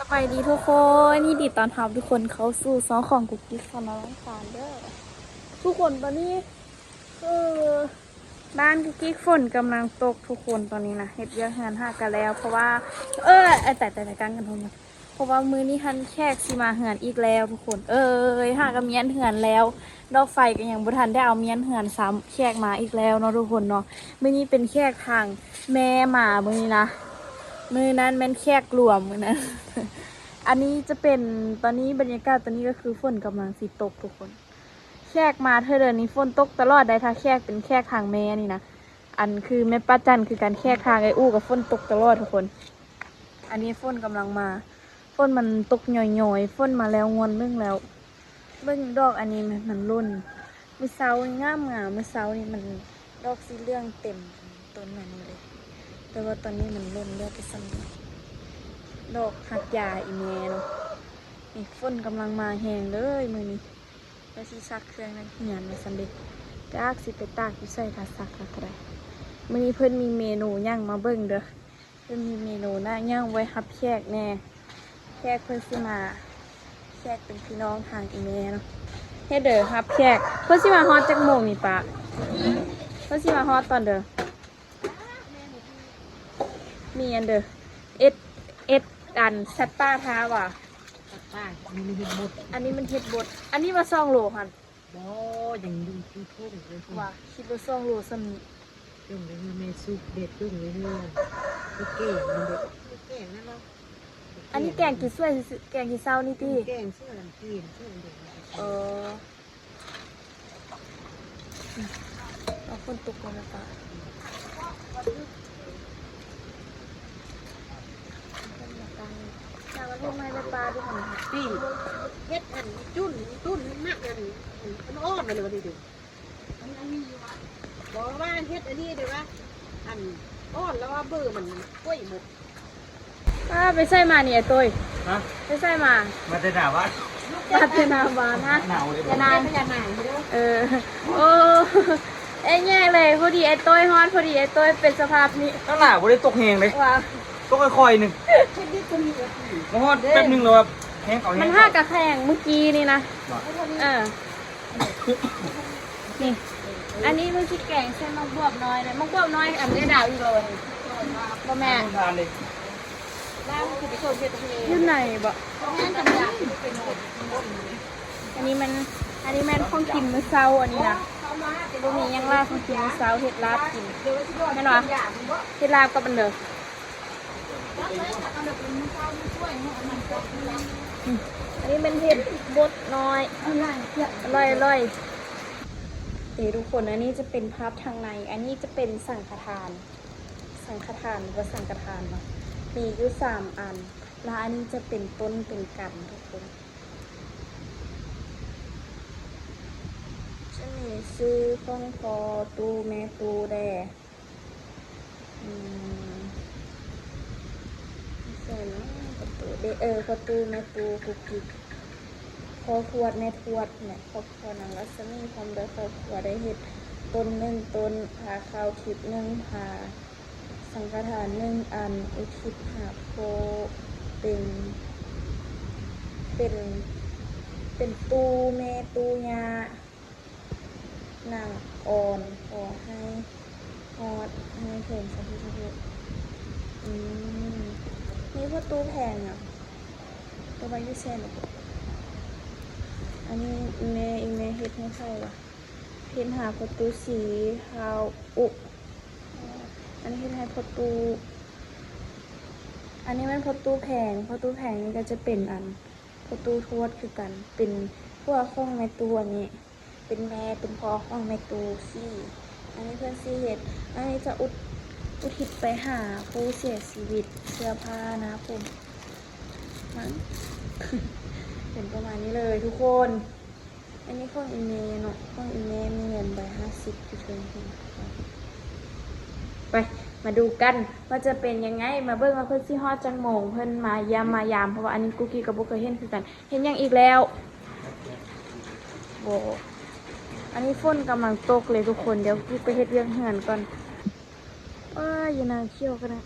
สบายดีทุกคนนี่ดีตอนทับทุกคนเขาสู่ซองของกุ๊กกิ๊กสอนน้องสารเด้อทุกคนตอนนี้คือบ้านกุ๊กกิ๊กฝนกำลังตกทุกคนตอนนี้นะเฮ็ดเยอะงานห้ากันแล้วเพราะว่าแต่การกันทงนะเพราะว่ามือนี้ทันแขกสิมาเหือนอีกแล้วทุกคนห้ากับเมียนเหือนแล้วดอกไฟก็ยังบุทันได้เอาเมียนเหือนซ้ำแขกมาอีกแล้วเนาะทุกคนเนาะมือนี้เป็นแขกทางแม่มามือนี้นะ มือนั้นแม่นแขกรวมมือนั้น อันนี้จะเป็นตอนนี้บรรยากาศตอนนี้ก็คือฝนกำลังสิตกทุกคนแขกมาเธอเดือนนี้ฝนตกตลอดได้ถ้าแขกเป็นแขกทางแม่นี่นะอันคือแม่ป้าจันคือการแขกทางไอ้อู้กับฝนตกตลอดทุกคน อันนี้ฝนกำลังมาฝนมันตกหน่อยๆฝนมาแล้วงวนเรื่องแล้วเบิ่งดอกอันนี้มันร่นมือเสานี่งามมือเสานี่มันดอกสีเหลืองเต็มต้นอันนี้เลยแต่ว่าตอนนี้มันร่นเลือดไปซ้ำดอกหักยาอีเมลนี่ฝนกำลังมาแหงเลยมือนี้แล้วสิซักเครื่องนั่นเหียนมาสำเร็จจะอักสิไปตากอยู่ใส่ทาซักอะไรมือนี้เพิ่นมีเมนูย่างมาเบิ่งเด้อเพิ่นมีเมนูน่าย่างไว้รับแขกแน่แขกเพิ่นสิมาแขกเป็นพี่น้องทางอีเมลเนาะเฮ็ดเด้อรับแขกเพิ่นสิมาฮอดจักโมงนี่ปะเพิ่นสิมาฮอดตอนเด้อมีอันเด้อเอ็ดกันชัดป้าท้าว่ะ ป้ามันมีเห็ดบดอันนี้มันเฮ็ดบดอันนี้มา2 โลค่ะ บ่ยังดูทุ่งเลยคุณ ว่าคิดว่า2 โลซ้ำนี้ จุ่มเลยเมซุปเด็ดจุ่มเลยเด็ดเก่งมันเด็ดเก่งนั่นเนาะ อันนี้แกงกี่ถ้วยแกงกี่เช้านี่ติ แกงเสื้อลำพีนเสื้อเด็ด เออเอาคนตกลงมาปะอยากมาพูดไม่ได้ปลาด้วยค่ะ ปีเฮ็ดอันจุ่นมากอันมันอ้อนเลยวันนี้ดูบอกว่าเฮ็ดอันนี้เดี๋ยวว่าอันอ้อนแล้วว่าเบอร์มันกล้วยหมด ไปใส่มาเนี่ยตัว ฮะ ไปใส่มา มาจะด่าว่า ปาเทนาบานฮะ หนาวเลย จะนาน พญานาคใช่ไหม โอ้ไอ้แง่เลยพอดีไอ้ต้อยฮอดพอดีไอ้ต้อยเป็นสภาพนี้ ตั้งหนาวบ่ได้ตกแหงเลย ว่า ตกค่อยๆหนึ่ง เฮ็ดนี่ก็มีอ่ะพี่ มาฮอดแป๊บหนึงเลยแบบแห้งเอาแห้ง มันห้ากระแข่งเมื่อกี้นี่นะ ว่ะ นี่ อันนี้เมื่อกี้แกงใส่มะบวบน้อยเลยมะบวบน้อยอันนี้ดาวอีกเลยบ่แม่น ทานเลย บ้านคือไปชมเพชรทะเล อยู่ไหนบ่ งานกับยาเป็นหมด อันนี้แม่นของกินมื้อเช้าอันนี้นะบ่มีหยังลาบของกินมื้อเช้าเฮ็ดลาบกินแม่นบ่เฮ็ดลาบกับอันเด้ออันนี้เป็นเห็ดบดน้อยอร่อยทุกคนอันนี้จะเป็นภาพทางในอันนี้จะเป็นสังฆทานหรือว่าสังฆทานเนาะมีอยู่3 อันแล้วอันนี้จะเป็นต้นเป็นกันทุกคนจะมีซื้อข้องพอตูแม่ตูแดใส่เนาะประตูประตูแม่ตูกุกกิกพอขวดแม่ทวดเนี่ยครอบครัวนางรัศมีพร้อมด้วยครอบครัวได้เห็ดต้น1 ต้นพาข้าวทิพย์1 พาสังฆทาน 1 อันอุทิศหาโพเป็นตูแม่ตูยานางอ่อนขอให้ฮอดให้เพิ่มสาธุนี่ประตูแพงอ่ะตัวใบยูเซนอันนี้อีเมเฮ็ดให้ใครวะเพ้นหาประตูสีขาวอุกอันนี้เฮ็ดให้ประตูอันนี้มันประตูแผงนี่ก็จะเป็นอันประตูทวดคือกันเป็นพวกข้องในตัวนี้เป็นแม่เป็นพ่อข้องในตัวซี่อันนี้เพื่อนซี่เฮ็ดอันนี้จะอุทิศไปหาผู้เสียชีวิตเสื้อผ้านะผมมั้ง เป็นประมาณนี้เลยทุกคน อันนี้ของอีเมลเนาะของอีเมลมีเงินใบ50อยู่เพิ่นไปมาดูกันว่าจะเป็นยังไงมาเบิ่งว่าเพิ่นสิฮอดจังโมงเพิ่นมายามเพราะว่าอันนี้กุ๊กกี้กับบ่เคยเห็นคือกันเห็นยังอีกแล้วโบอันนี้ฝนกำลังตกเลยทุกคนเดี๋ยวกิ๊กไปเฮ็ดเรื่องเฮือนก่อนอย่านาเขี้ยวกันนะ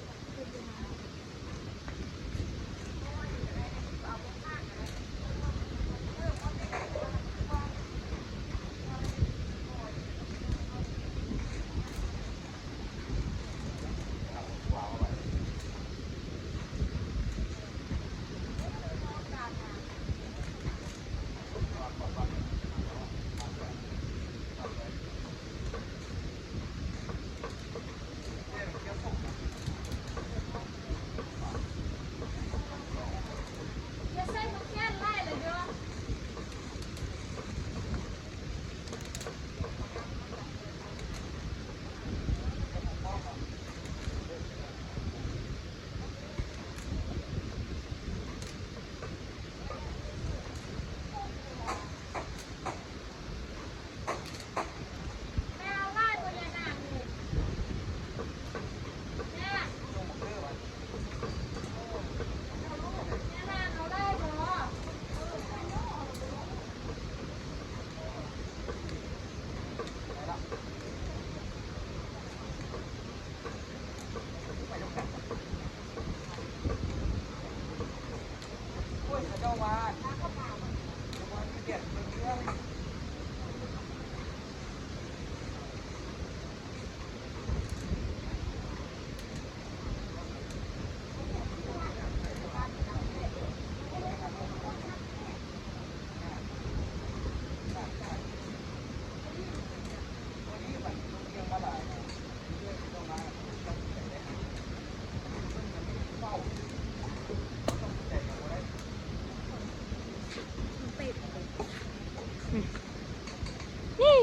นี่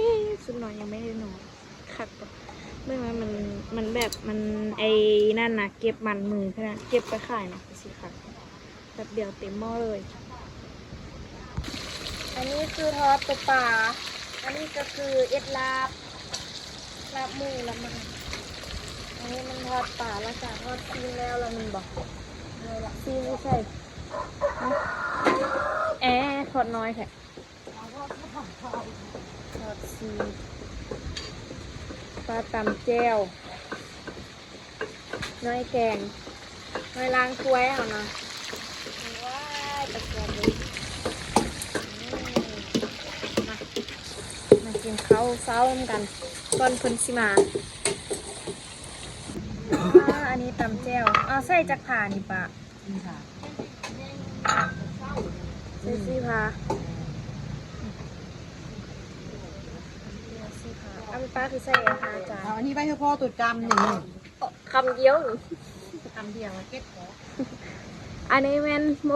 สุดหน่อยยังไม่ได้นอนขัดปะเมื่อมันแบบมันไอ้นั่นนะเก็บมันมือขนาดเก็บไปขายนะสิค่ะแบบเดียวเต็มหม้อเลย อันนี้คือทอดตัวปลาอันนี้ก็คือเอ็ดลาบหมูละมันอันนี้มันทอดปลาแล้วจ้ะทอดซีนแล้วมันบอกซีนไม่ใช่ทอดน้อยแค่ทอดซีนปลาตำแจ่วน้อยแกงน้อยล้างถ้วยเอานะว้ายตะเกียบเลยมากินข้าวเช้ากันก่อนเพิ่นสิมาอันนี้ตำแจ่วใส่จักผ่านี่ปะ นี่ค่ะ ใส่ซี่พาอันป้าคือใส่อาหารจาน เอาอันนี้ไปให้พ่อตุดกรรมหนึ่ง คำเดียวหรือ กรรมเดียวเก็บของ อันนี้แม่นม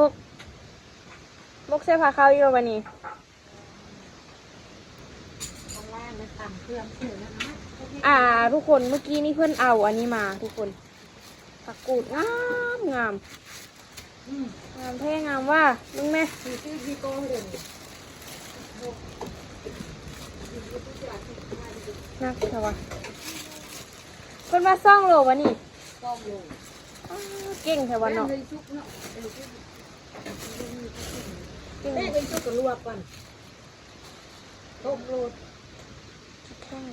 กใส่ผ้าขาวอยู่วันนี้ ข้างล่างนะตำเครื่องเสือนะคะ ทุกคนเมื่อกี้นี่เพื่อนเอาอันนี้มาทุกคนผักกูดงามงามงามแท้งามว่าลุงแม่ คือชื่อพี่โก้เด่น นักใช่ปะเพื่อนมาซ่องโลวะนี่ ก้องลง เก่งใช่ปะเนาะ เลยชุบเนาะ เก่ง แม่เป็นชุบกับลวกก่อนต้มโรด แข้ง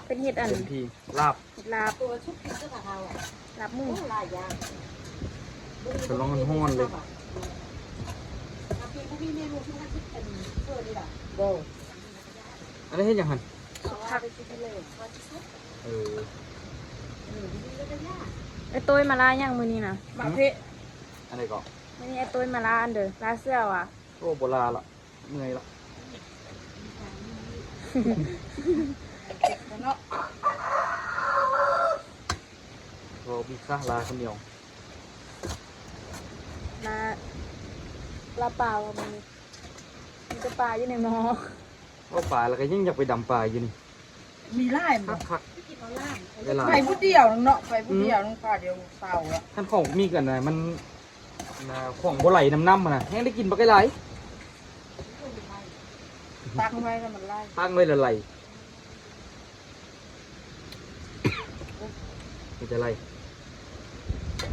เป็นเห็ดอัน เต็มที่ลาบ เห็ดลาบ ตัวชุบพริกก็กะเพราอ่ะ ลาบหมู หลายอย่าง จะลองมันห้อนเลย พี่เมนูที่ท่านคิดเป็นเพื่อนี่แหละโบ อันนี้เห็นยังหัน สุกผัก ไปซื้อเลยว่าจะซุป เออ นี่ก็จะยาก ไอ้ตุ้ยมาล่าย่างมือนี้นะ มาเพะอันไหนก่อน มือนี้ไอ้ตุ้ยมาล่าอันเด้อล่าเสื้อว่ะ โอ้โบราณละเหนื่อยละ เนาะ โอ้มีข้าลาคนเดียว ลาเปล่าอะมันมันจะปลาอยู่ในหม้อ ว่าป่าแล้วก็ยิ่งอยากไปดำป่าอยู่นี่ มีไล่ คักคักเวลา ไปผู้เดียวเนาะไปผู้เดียวนึงป่าเดียวเศร้าแล้ว ท่านของมีกันนะมันของบ่ไหลน้ำมันนะแห้งได้กินปลาไก่ไหล ตั้งไว้แล้วมันไล่ ตั้งไว้ละไหลมันจะไหล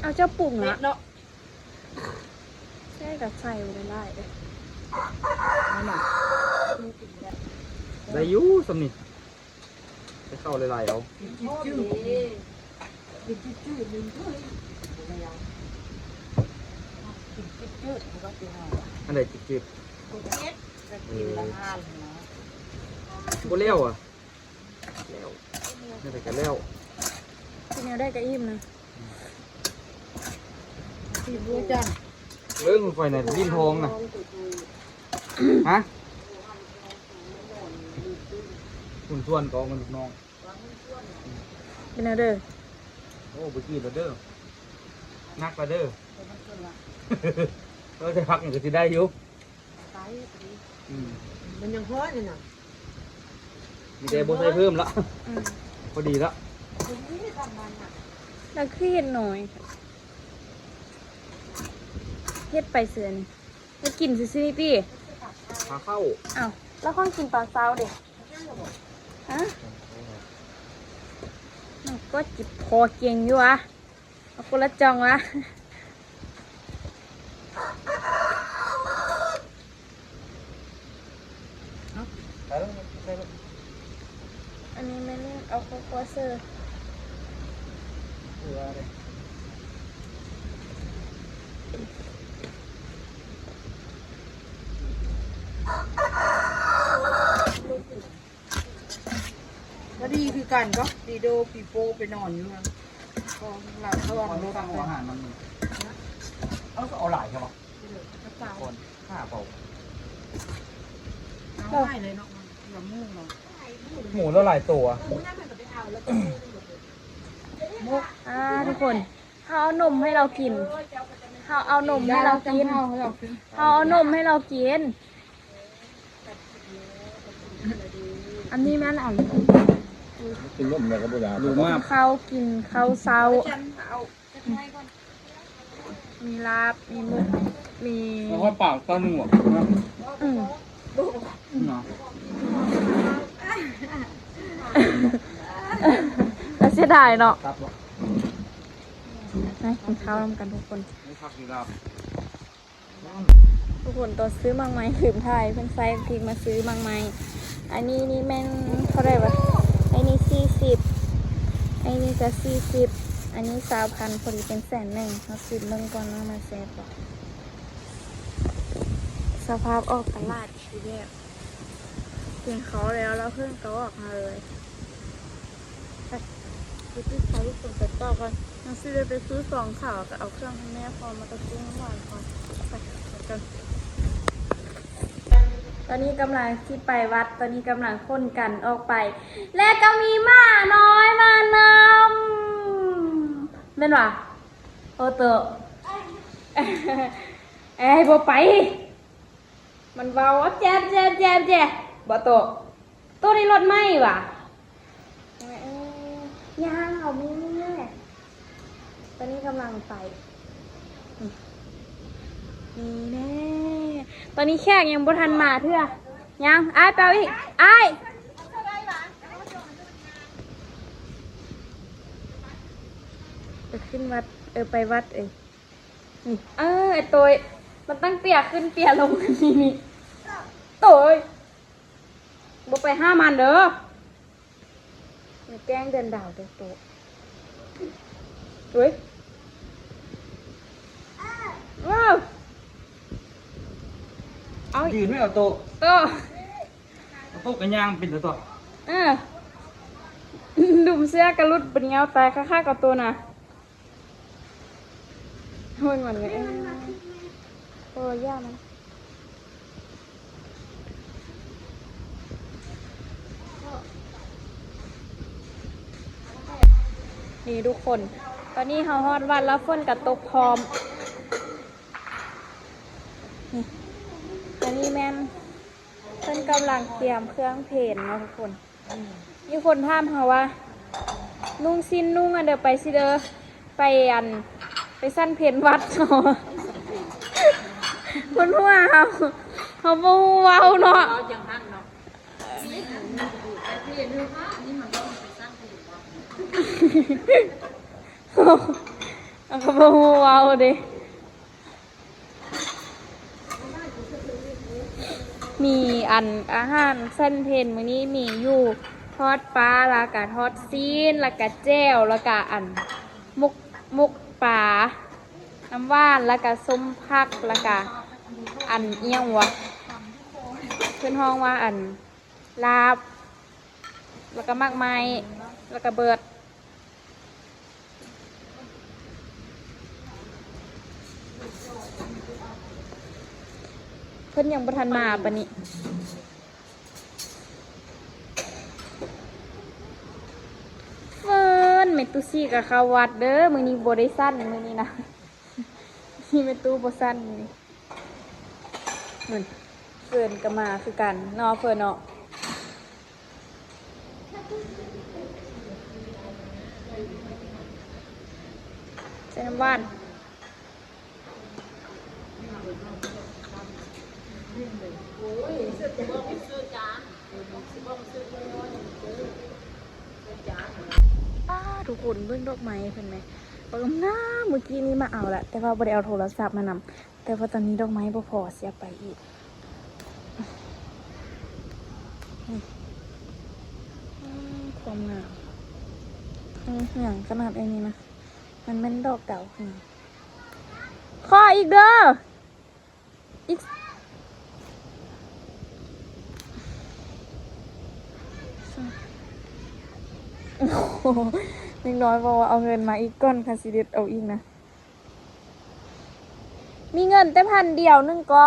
เอาเจ้าปุ่งละ เนาะ ใช่กับใส่ไว้ได้เลย นั่นน่ะ ได้อยูสำนี่ไปเข้าไหลๆเอา จืดจืดนึงด้วยจืดมันก็จืด อันไหนจิบ จะกินละห้าเลยนะ ๆบ่เลี้ยวอ่ะเลี้ยวนี่แต่ก็เลี้ยว กินเอาได้ก็อิ่มนะ ตีบัวจัน เรื่องไฟไหนดิ้นทองนะฮะคุณส่วนกองกันลูกน้อง กินเอาเด้อ โอ้บุกี้แล้วเด้อนักแล้วเด้อเราจะพักอย่างก็จะได้อยู่ มันยังฮ้อนเลยนะ มีแต่โบใส่เพิ่มละ อืม พอดีละ แล้วคือเห็ดหน่อยค่ะเฮ็ดไปเสือนแล้วกินซื่อๆนี่ตี้ พาเข้า อ้าวแล้วข้องกินตอนเช้าเด็กฮะมันก็จิบพอเก่งอยู่วะเอาคนละจองวะอันนี้ไม่เล่นเอาโคโค่เซอร์ สือเลย ก็ดีคือกันก็ดีโดปีโป้ไปนอนอยู่นะก็หลับตอน ร ร ถ ถ ตั้งหัวอาหารมันเอาก็เอาหลายใช่ปะคนห้าเปล่า เอาง่ายเลยเนาะอย่ามุ่งเนาะ หมูแล้วหลายตัว ทุกคนเขาเอานมให้เรากินเขาเอานมให้เรากินเขาเอานมให้เรากิน อันนี้แม่นอ่าน กินนมอะไรก็บ่อยาก ดูมาก ข้าวกินข้าวเช้ามีลาบ มีหมุกมี แล้วก็ปากตอนหนึ่งหมดนะ อืม เนาะ แล้วเสียดายเนาะ ตับหรอ นะกินข้าวนำกันทุกคน ไม่พักอยู่แล้ว ทุกคนตัวซื้อมังไม้ขืมไทยเพิ่นใส่พริกมาซื้อมังไม้อันนี้นี่แม่นเท่าไหร่วะไอ้นี่40ไอ้นี่จะ40อันนี้20,000พอดีเป็น100,000เอาซื้อเบิ่งก่อนว่ามาแซ่บบ่สภาพออกตลาดทีเดียวกินเขาแล้วเพื่อนก็ออกมาเลยไปที่ใช้ส่งไปต่อกันน้องซื้อไปซื้อ2ข่าวก็เอาเครื่องให้แม่พอมาตะกุ้งหวานพอไปกัน ตอนนี้กำลังที่ไปวัด ตอนนี้กำลังค้นกันออกไป และก็มีหมาน้อยมานำเป็นวะโอเตอเอ้ยบ่ไป มันเบาแจ๊บบ่โตตัวในรถไหมวะย่างเอาไม่แน่ตอนนี้กำลังไปนี่แน่ตอนนี้แขกยังบ่ทันมาเถอะยังอ้ายเปล่าอีกอ้ายไปขึ้นวัดไปวัดนี่ไอ้ตัวมันตั้งเตี่ยขึ้นเตี่ยลงนี่ตัวบ่ไปห้ามันเด้ออย่าแกล้งเดินดาวเด้อตัวเฮ้ยว้าวเอา ยืนไม่เอาโต๊ะ ตัว เอาโต๊ะกันย่างเป็นตัว ดุมเสื้อกระลุดเป็นเงาตายค่าๆกับตัวน่ะโอ้ยมันเลยโอ้ยย่ามันนี่ทุกคน ตอนนี้เขาฮอดวันแล้วฝนกับตกพร้อมนี่ตอนนี้แม่นเพิ่นกำลังเตรียมเครื่องเพลนเนาะทุกคนมีคนถามเขาว่า นุ่งสิ้นนุ่งอันเดียวไปสิเด้อไปสั้นเพนวัดเนาะคนหัวเขาบ่ฮู้เว้าเนาะเขาบ่ฮู้เว้าเด้มีอาหารเส้นเพนมื้อนี้มีอยู่ทอดปลาแล้วก็ทอดซีนแล้วก็แจ่วแล้วก็มุกปลาน้ำหวานแล้วก็ส้มผักแล้วก็เอี้ยงวะเพื่อนห้องว่าลาบแล้วก็มากไม้แล้วก็เบิดเพื่อนยังบ่ทันมาปะนี้เฟิร์นเมตุซี่กับข้าววัดเด้อมื้อนี้บ่ได้สั้นมื้อนี้นะมีเมตุบ่สั้นมื้อนี้เหมือนเฟิร์นก็มาคือกันเนาะเฟิร์นเนาะใส่น้ำหวานทุกคนเบิ่งดอกไม้เพิ่นไหมเบิ่งหน้าเมื่อกี้นี้มาเอาละแต่ว่าบ่ได้เอาโทรศัพท์มานำแต่ว่าตอนนี้ดอกไม้บ่พอเสียไปอีกความงามอย่างขนาดไอ้นี้นะ มันเป็นดอกเก่าข้ออีกเด้ออีกโอ้โหนิดน้อยบอกว่าเอาเงินมาอีกก้อนค่ะสิเด็ดเอาอีกนะ มีเงินแต่1,000นึงก็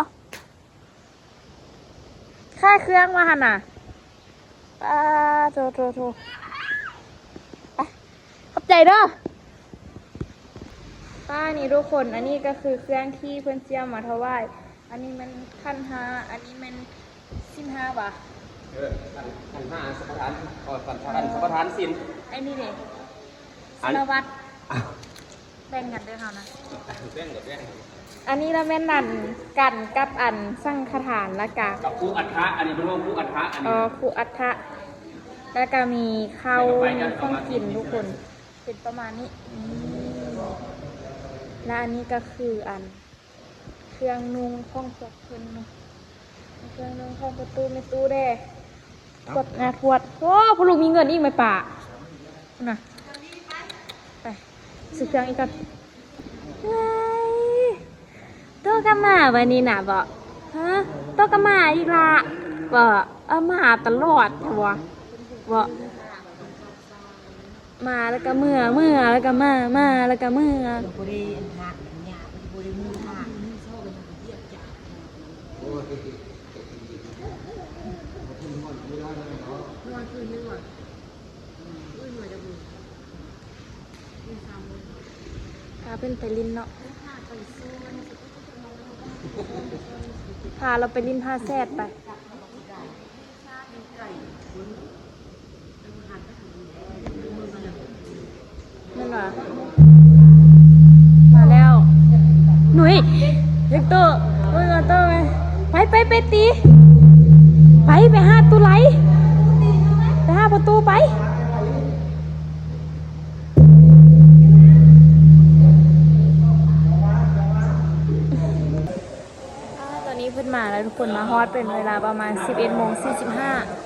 ค่าเครื่องมาหันน่ะโทไปขอบใจเด้อป้านี่ทุกคนอันนี้ก็คือเครื่องที่เพื่อนเจียมมาถวายอันนี้มัน1,500อันนี้มัน15 บาท 1,500สัมปทานสัมปทานสิน ไอ้นี่เด็กสารวัตรแบ่งกันด้วยเขานะ แบ่งกับแบ่ง อันนี้เราแม่นนั่นกันกับอันสั่งคาถานและกะ กับผู้อัฐะอันนี้เป็นว่าผู้อัฐะอันนี้ ครูอัฐะแล้วก็มีข้าวมีข้าวกินทุกคนเป็นประมาณนี้และอันนี้ก็คืออันเครื่องนุ่งข้องพวกเพิ่นเนาะเครื่องนุ่งข้องประตูไม่ตู้แด้ขวดขวดโอ้พอลูกมีเงินอีกไหมป่าน่ะไปซื้อเครื่องอีกก่อนโตกะมาวันนี้น่ะบ่ฮะโตกะมาอีกละบ่เอามาตลอดใช่บ่มาแล้วก็เมื่อแล้วก็มาแล้วก็เมื่อ บ่ได้หักเนี่ยบ่ได้มือหัก พาเพิ่นไปลินเนาะพาเราไปลินผ้าแซดไปนั่นหรอมาแล้วหนุ่ยเด็กโตเมื่อโตไปตีไปหาตู้ไหลไปหาประตูไปตอนนี้เพิ่นมาแล้วทุกคนมาฮอดเป็นเวลาประมาณ11:45